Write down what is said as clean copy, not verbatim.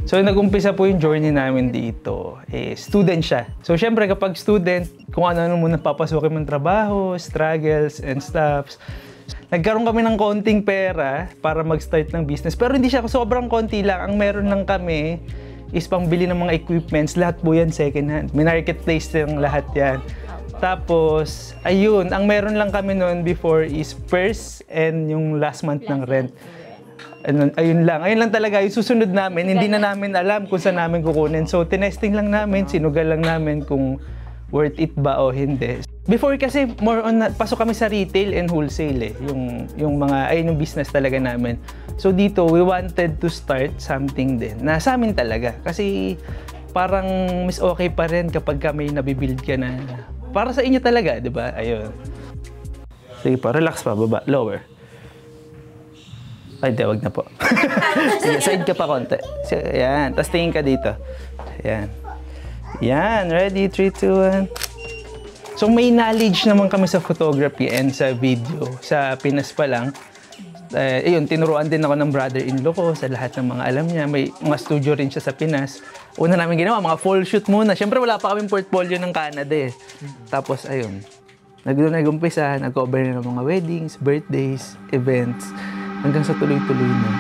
So, nag-umpisa po yung journey namin dito. Student siya. So, syempre, kapag student, kung ano-ano muna papasukin mong trabaho, struggles, and stuff. Nagkaroon kami ng konting pera para mag-start ng business. Pero hindi siya sobrang konti lang. Ang meron lang kami is pangbili ng mga equipments. Lahat po yan second hand. May marketplace lang lahat yan. Tapos, ayun, ang meron lang kami noon before is purse and yung last month ng rent. Ayun lang talaga, yung susunod namin, hindi na namin alam kung saan namin kukunin. So, tinesting lang namin, sinugal lang namin kung worth it ba o hindi. Before kasi, more on, pasok kami sa retail and wholesale yung business talaga namin. So, dito, we wanted to start something din na sa amin talaga. Kasi, parang mas okay pa rin kapag may nabibuild ka na para sa inyo talaga, di ba? Ayun. Sige pa, relax pa, baba, lower. Ay, di, wag na po. Sige, side ka pa konti. Yan, tapos tingin ka dito. Yan. Yan, ready? 3, 2, 1. So, may knowledge naman kami sa photography and sa video. Sa Pinas pa lang. Ayun, tinuruan din ako ng brother-in-law ko sa lahat ng mga alam niya. May mga studio rin siya sa Pinas. Una namin ginawa, mga full shoot muna. Siyempre, wala pa kaming portfolio ng Canada eh. Tapos, ayun. Nag-umpisa, nag-cover na ng mga weddings, birthdays, events. Hanggang sa tuloy-tuloy na.